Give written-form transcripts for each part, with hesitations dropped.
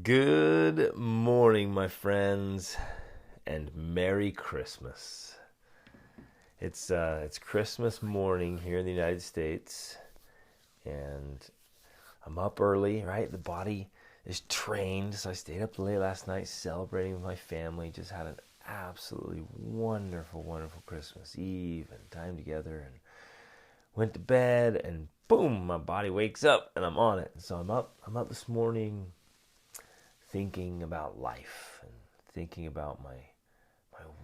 Good morning, my friends, and Merry Christmas. It's Christmas morning here in the United States, and I'm up early, right? The body is trained, so I stayed up late last night celebrating with my family. Just had an absolutely wonderful, wonderful Christmas Eve and time together, and went to bed, and boom, my body wakes up, and I'm on it. So I'm up this morning, thinking about life and thinking about my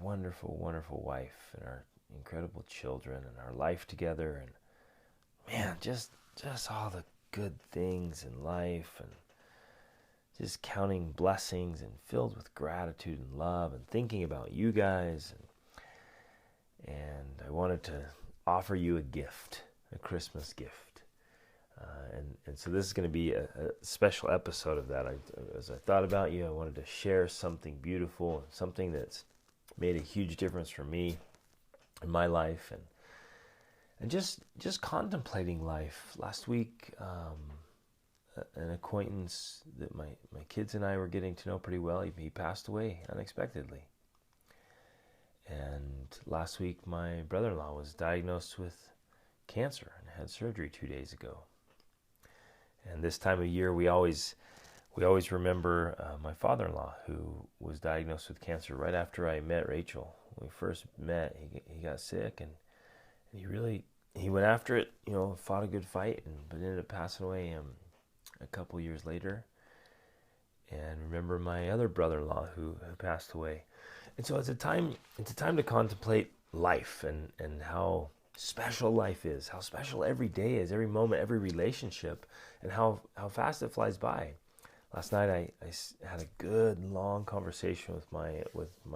wonderful, wonderful wife and our incredible children and our life together, and man, just all the good things in life, and just counting blessings and filled with gratitude and love, and thinking about you guys, and I wanted to offer you a gift, a Christmas gift. And so this is going to be a special episode of that. As I thought about you, I wanted to share something beautiful, something that's made a huge difference for me in my life, and just contemplating life. Last week, an acquaintance that my kids and I were getting to know pretty well, he passed away unexpectedly. And last week, my brother-in-law was diagnosed with cancer and had surgery 2 days ago. And this time of year, we always remember my father-in-law, who was diagnosed with cancer right after I met Rachel. When we first met, he got sick, and he went after it, fought a good fight, but ended up passing away a couple years later. And remember my other brother-in-law who passed away. And so it's a time to contemplate life and how special life is, how special every day is, every moment, every relationship, and how fast it flies by. Last night I had a good long conversation with my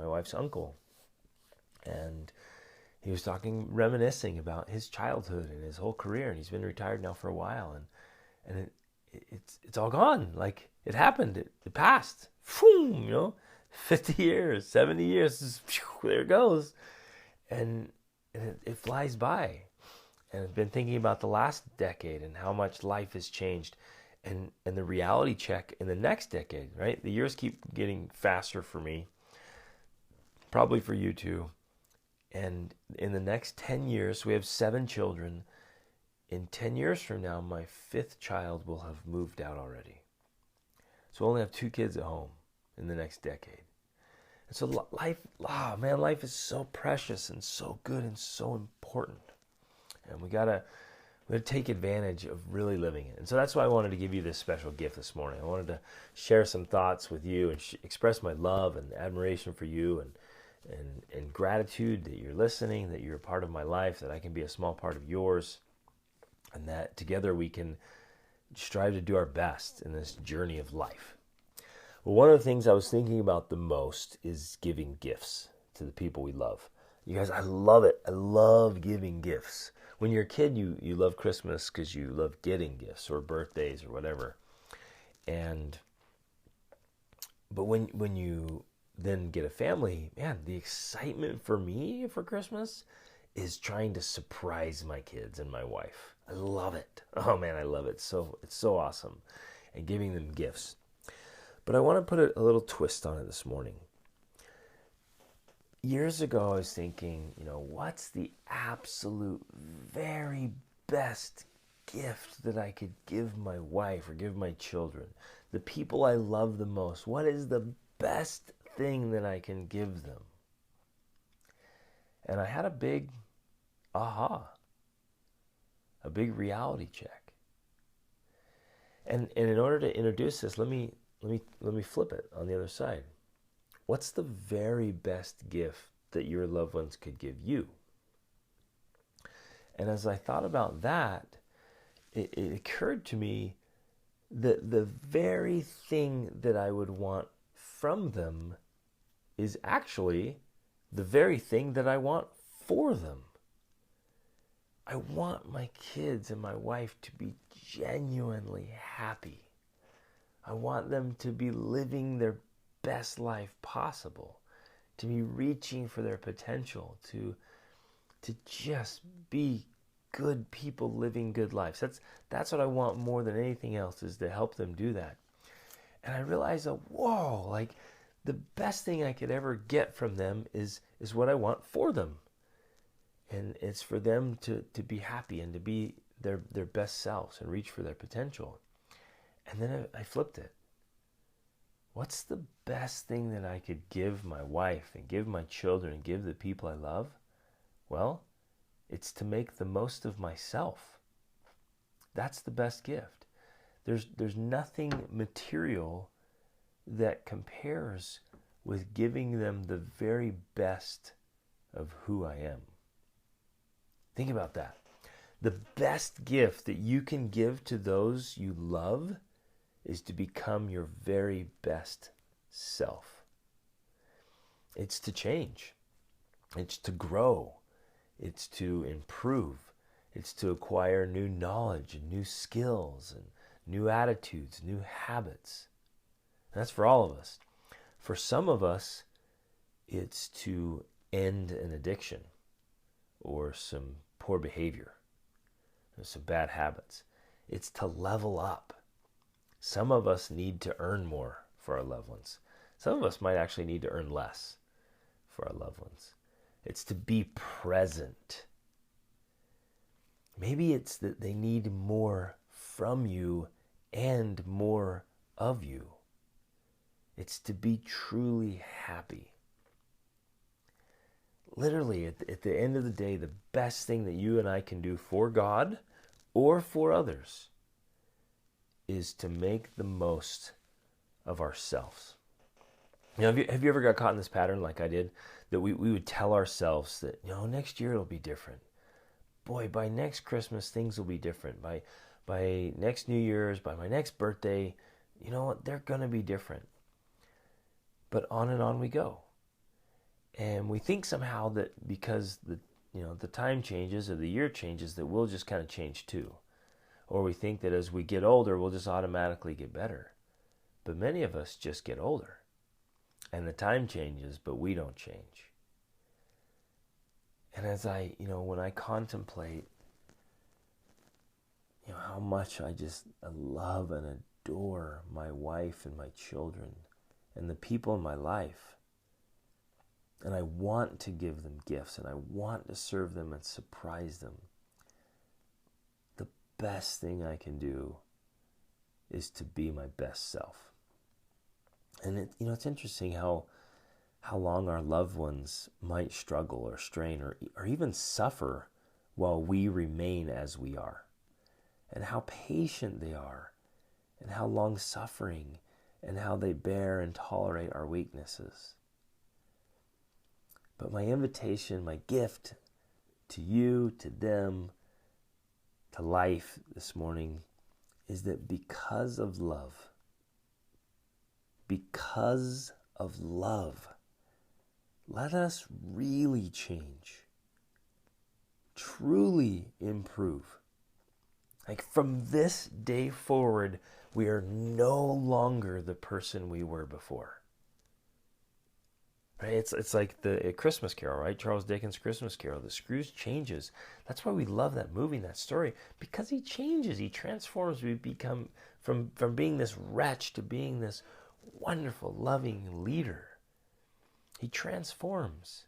wife's uncle, and he was reminiscing about his childhood and his whole career, and he's been retired now for a while, and it's all gone. Like, it happened, it passed. Boom, 50 years, 70 years, there it goes, and it flies by. And I've been thinking about the last decade and how much life has changed, and the reality check in the next decade, right? The years keep getting faster for me, probably for you too. And in the next 10 years, we have 7 children. In 10 years from now, my 5th child will have moved out already. So I only have 2 kids at home in the next decade. And so life is so precious and so good and so important. And we gotta take advantage of really living it. And so that's why I wanted to give you this special gift this morning. I wanted to share some thoughts with you and express my love and admiration for you, and gratitude that you're listening, that you're a part of my life, that I can be a small part of yours, and that together we can strive to do our best in this journey of life. Well, one of the things I was thinking about the most is giving gifts to the people we love. You guys, I love it. I love giving gifts. When you're a kid, you love Christmas because you love getting gifts, or birthdays, or whatever. But when you then get a family, man, the excitement for me for Christmas is trying to surprise my kids and my wife. I love it. Oh man, I love it. It's so awesome. And giving them gifts. But I want to put a little twist on it this morning. Years ago, I was thinking, what's the absolute very best gift that I could give my wife or give my children? The people I love the most. What is the best thing that I can give them? And I had a big a big reality check. And in order to introduce this, let me flip it on the other side. What's the very best gift that your loved ones could give you? And as I thought about that, it occurred to me that the very thing that I would want from them is actually the very thing that I want for them. I want my kids and my wife to be genuinely happy. I want them to be living their best life possible, to be reaching for their potential, to just be good people living good lives. That's what I want more than anything else, is to help them do that. And I realized that, whoa, like the best thing I could ever get from them is what I want for them. And it's for them to be happy and to be their best selves and reach for their potential. And then I flipped it. What's the best thing that I could give my wife and give my children and give the people I love? Well, it's to make the most of myself. That's the best gift. There's nothing material that compares with giving them the very best of who I am. Think about that. The best gift that you can give to those you love is to become your very best self. It's to change. It's to grow. It's to improve. It's to acquire new knowledge and new skills and new attitudes, new habits. And that's for all of us. For some of us, it's to end an addiction or some poor behavior or some bad habits. It's to level up. Some of us need to earn more for our loved ones. Some of us might actually need to earn less for our loved ones. It's to be present. Maybe it's that they need more from you and more of you. It's to be truly happy. Literally, at the end of the day, the best thing that you and I can do for God or for others is to make the most of ourselves. You know, have you ever got caught in this pattern like I did? That we would tell ourselves that, next year it'll be different. Boy, by next Christmas, things will be different. By next New Year's, by my next birthday, you know what? They're going to be different. But on and on we go. And we think somehow that because the time changes or the year changes that we'll just kind of change too. Or we think that as we get older, we'll just automatically get better. But many of us just get older. And the time changes, but we don't change. And as when I contemplate, how much I love and adore my wife and my children and the people in my life, and I want to give them gifts and I want to serve them and surprise them, the best thing I can do is to be my best self. And it's interesting how long our loved ones might struggle or strain or even suffer while we remain as we are. And how patient they are, and how long-suffering, and how they bear and tolerate our weaknesses. But my invitation, my gift to you, to them, to life this morning is that because of love, let us really change, truly improve. Like from this day forward, we are no longer the person we were before. Right? It's like the Christmas Carol, right? Charles Dickens' Christmas Carol. The Scrooge changes. That's why we love that movie and that story, because he changes, he transforms. We become from being this wretch to being this wonderful, loving leader. He transforms.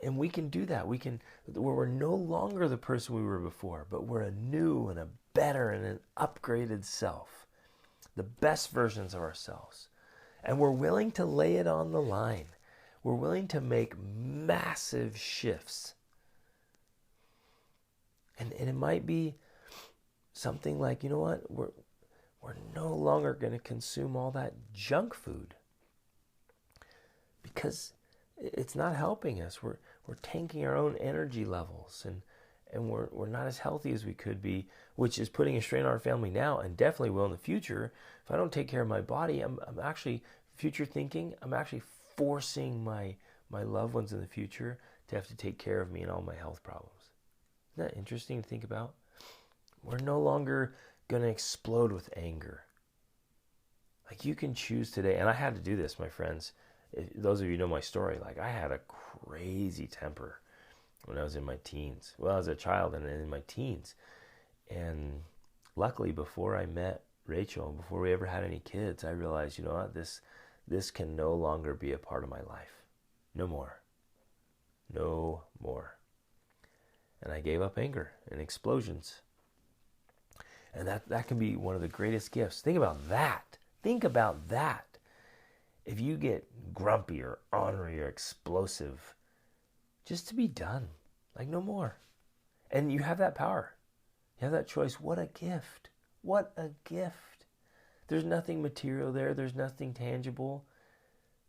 And we can do that. We're no longer the person we were before, but we're a new and a better and an upgraded self. The best versions of ourselves. And we're willing to lay it on the line. We're willing to make massive shifts. And it might be something like, we're no longer going to consume all that junk food, because it's not helping us. We're tanking our own energy levels, and we're not as healthy as we could be, which is putting a strain on our family now and definitely will in the future. If I don't take care of my body, I'm actually future thinking. I'm actually forcing my loved ones in the future to have to take care of me and all my health problems. Isn't that interesting to think about? We're no longer going to explode with anger. Like, you can choose today, and I had to do this, my friends. Those of you who know my story, like, I had a crazy temper when I was in my teens. Well, as a child and then in my teens. And luckily, before I met Rachel, before we ever had any kids, I realized, you know what, this can no longer be a part of my life. No more. No more. And I gave up anger and explosions. And that can be one of the greatest gifts. Think about that. Think about that. If you get grumpy or ornery or explosive, just to be done. Like no more. And you have that power. You have that choice. What a gift. What a gift. There's nothing material there. There's nothing tangible.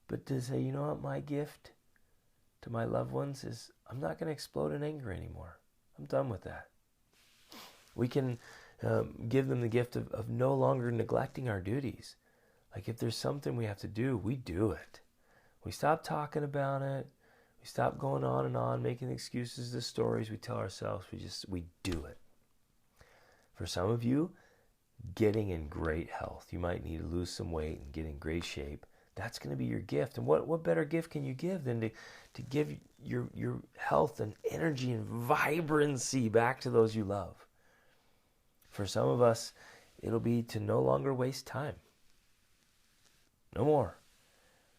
But to say, you know what, my gift to my loved ones is I'm not going to explode in anger anymore. I'm done with that. We can give them the gift of no longer neglecting our duties. Like if there's something we have to do, we do it. We stop talking about it. We stop going on and on, making excuses, the stories we tell ourselves. We do it. For some of you, getting in great health. You might need to lose some weight and get in great shape. That's going to be your gift. And what better gift can you give than to give your health and energy and vibrancy back to those you love? For some of us, it'll be to no longer waste time. No more.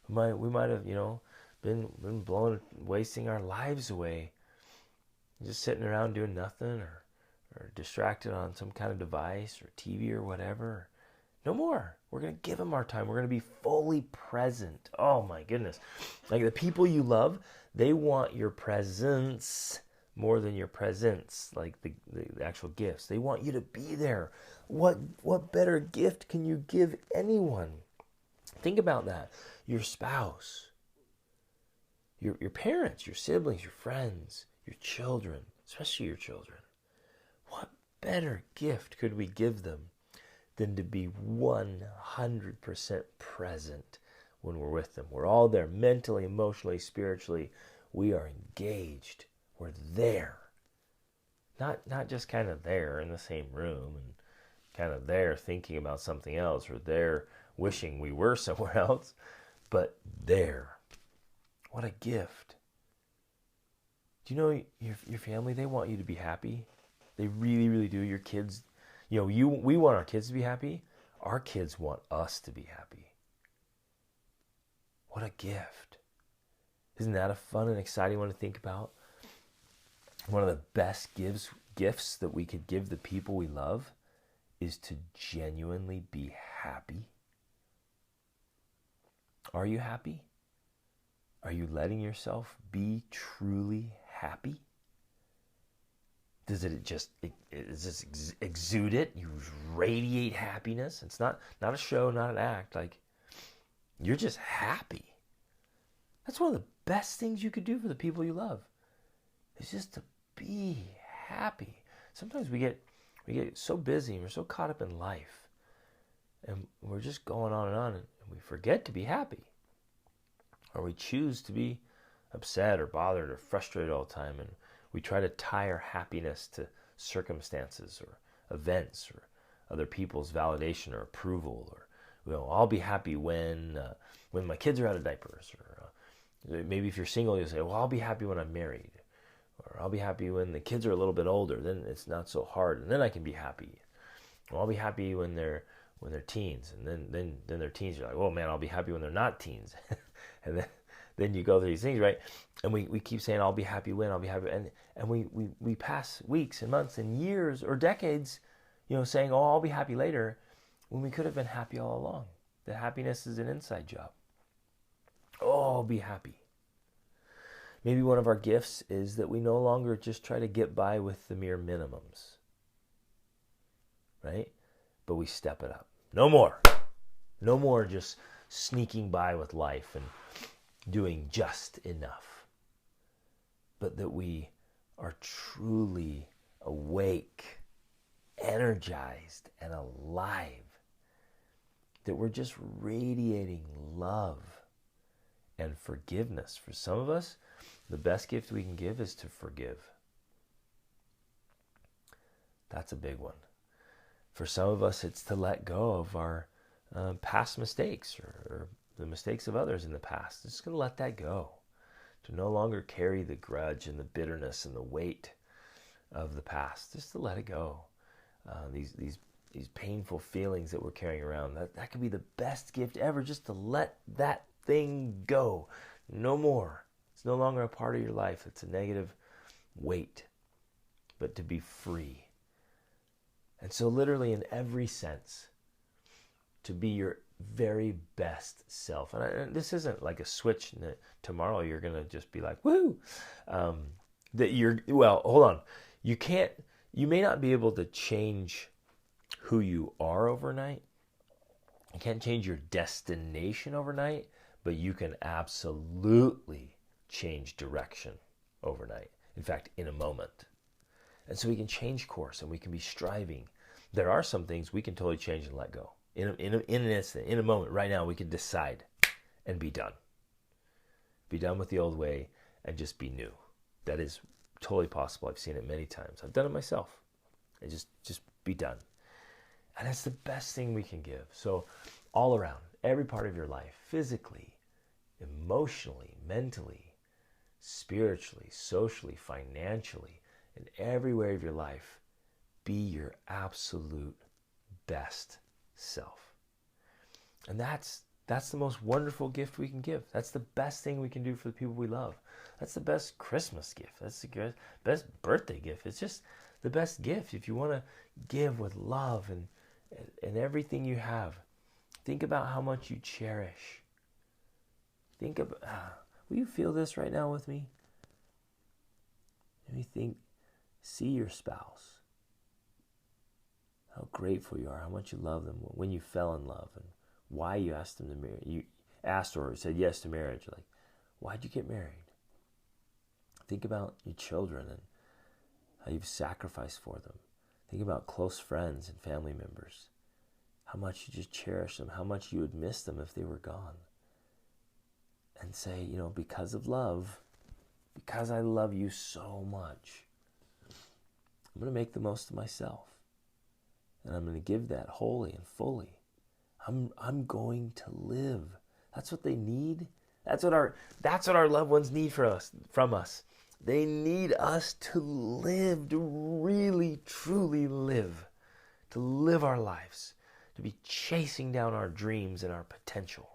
We might have, been wasting our lives away, just sitting around doing nothing or distracted on some kind of device or TV or whatever. No more. We're going to give them our time. We're going to be fully present. Oh my goodness. Like the people you love, they want your presence more than your presents, like the actual gifts. They want you to be there. What better gift can you give anyone? Think about that. Your spouse, your parents, your siblings, your friends, your children, especially your children. What better gift could we give them than to be 100% present when we're with them? We're all there mentally, emotionally, spiritually. We are engaged. We're there. Not just kind of there in the same room and kind of there thinking about something else or there wishing we were somewhere else, but there. What a gift. Do you know your family, they want you to be happy? They really, really do. Your kids, we want our kids to be happy. Our kids want us to be happy. What a gift. Isn't that a fun and exciting one to think about? One of the best gifts that we could give the people we love is to genuinely be happy. Are you happy? Are you letting yourself be truly happy? Does it just exude it? You radiate happiness. It's not a show, not an act. Like you're just happy. That's one of the best things you could do for the people you love. It's just to be happy. Sometimes we get so busy and we're so caught up in life, and we're just going on and we forget to be happy, or we choose to be upset or bothered or frustrated all the time, and we try to tie our happiness to circumstances or events or other people's validation or approval, or I'll be happy when my kids are out of diapers, or maybe if you're single, you'll say, well, I'll be happy when I'm married, or I'll be happy when the kids are a little bit older, then it's not so hard, and then I can be happy. Well, I'll be happy when they're teens, and then they're teens. You're like, oh man, I'll be happy when they're not teens, and then you go through these things, right? And we keep saying, I'll be happy when, I'll be happy, and we pass weeks and months and years or decades, saying, oh, I'll be happy later, when we could have been happy all along. That happiness is an inside job. Oh, I'll be happy. Maybe one of our gifts is that we no longer just try to get by with the mere minimums, right? But we step it up. No more. No more just sneaking by with life and doing just enough. But that we are truly awake, energized, and alive. That we're just radiating love and forgiveness. For some of us, the best gift we can give is to forgive. That's a big one. For some of us, it's to let go of our past mistakes or the mistakes of others in the past. Just going to let that go. To no longer carry the grudge and the bitterness and the weight of the past. Just to let it go. These these painful feelings that we're carrying around. That could be the best gift ever, just to let that thing go. No more. It's no longer a part of your life. It's a negative weight, but to be free. And so literally in every sense, to be your very best self. And this isn't like a switch that tomorrow you're going to just be like, woo! Hold on. You may not be able to change who you are overnight. You can't change your destination overnight, but you can absolutely change direction overnight. In fact, in a moment. And so we can change course and we can be striving. There are some things we can totally change and let go. In an instant, in a moment, right now, we can decide and be done. Be done with the old way and just be new. That is totally possible. I've seen it many times. I've done it myself. And just be done. And that's the best thing we can give. So all around, every part of your life, physically, emotionally, mentally, spiritually, socially, financially, in every area of your life, be your absolute best self. And that's the most wonderful gift we can give. That's the best thing we can do for the people we love. That's the best Christmas gift. That's the best birthday gift. It's just the best gift. If you want to give with love and everything you have, think about how much you cherish. Think about, will you feel this right now with me? Let me think, see your spouse. How grateful you are, how much you love them, when you fell in love, and why you asked them to marry. You asked or said yes to marriage. Like, why'd you get married? Think about your children and how you've sacrificed for them. Think about close friends and family members. How much you just cherish them, how much you would miss them if they were gone. And say, because of love, because I love you so much, I'm going to make the most of myself. And I'm going to give that wholly and fully. I'm going to live. That's what they need. That's what our loved ones need from us. They need us to live, to really, truly live, to live our lives, to be chasing down our dreams and our potential,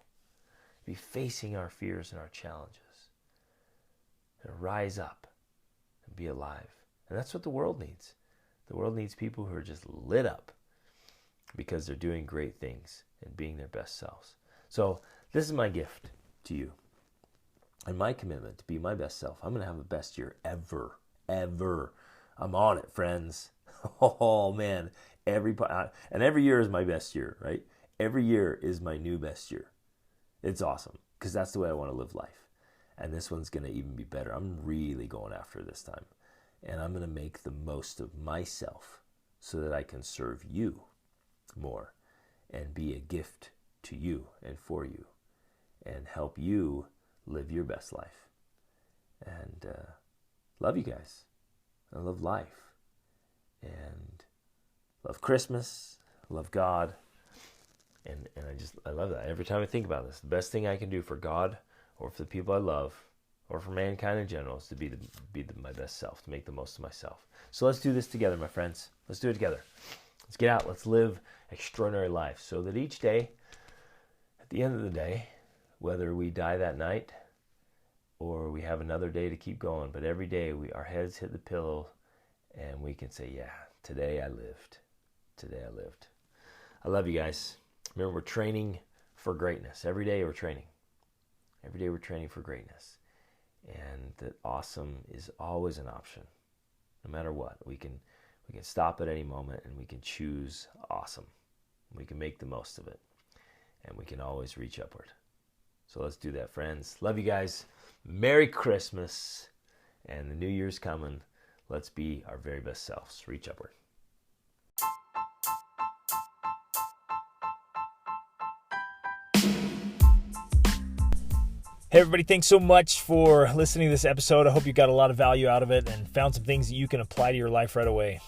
to be facing our fears and our challenges, and rise up and be alive. And that's what the world needs. The world needs people who are just lit up because they're doing great things and being their best selves. So this is my gift to you and my commitment to be my best self. I'm going to have the best year ever. I'm on it, friends. Oh, man. And every year is my best year, right? Every year is my new best year. It's awesome because that's the way I want to live life. And this one's going to even be better. I'm really going after this time. And I'm going to make the most of myself so that I can serve you more and be a gift to you and for you and help you live your best life. And love you guys. I love life and love Christmas, love God. And I love that. Every time I think about this, the best thing I can do for God or for the people I love or for mankind in general is to be my best self, to make the most of myself. So let's do this together, my friends. Let's do it together. Let's get out. Let's live extraordinary life so that each day, at the end of the day, whether we die that night or we have another day to keep going, but every day our heads hit the pillow and we can say, yeah, today I lived. Today I lived. I love you guys. Remember, we're training for greatness. Every day we're training. Every day we're training for greatness. And that awesome is always an option. No matter what. We can stop at any moment and we can choose awesome. We can make the most of it. And we can always reach upward. So let's do that, friends. Love you guys. Merry Christmas. And the New Year's coming. Let's be our very best selves. Reach upward. Hey everybody, thanks so much for listening to this episode. I hope you got a lot of value out of it and found some things that you can apply to your life right away.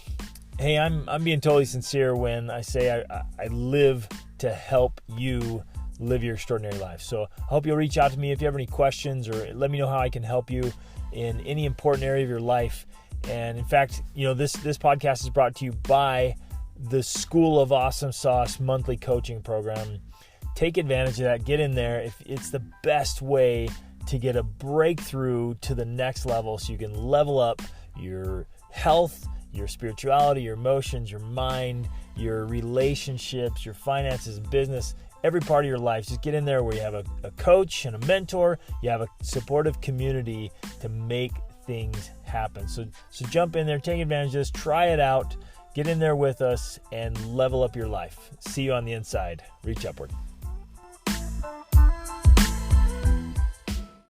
Hey, I'm being totally sincere when I say I live to help you live your extraordinary life. So I hope you'll reach out to me if you have any questions or let me know how I can help you in any important area of your life. And in fact, this podcast is brought to you by the School of Awesome Sauce monthly coaching program. Take advantage of that. Get in there. If it's the best way to get a breakthrough to the next level so you can level up your health, your spirituality, your emotions, your mind, your relationships, your finances, business, every part of your life. Just get in there where you have a coach and a mentor, you have a supportive community to make things happen. So jump in there, take advantage of this, try it out, get in there with us, and level up your life. See you on the inside. Reach upward.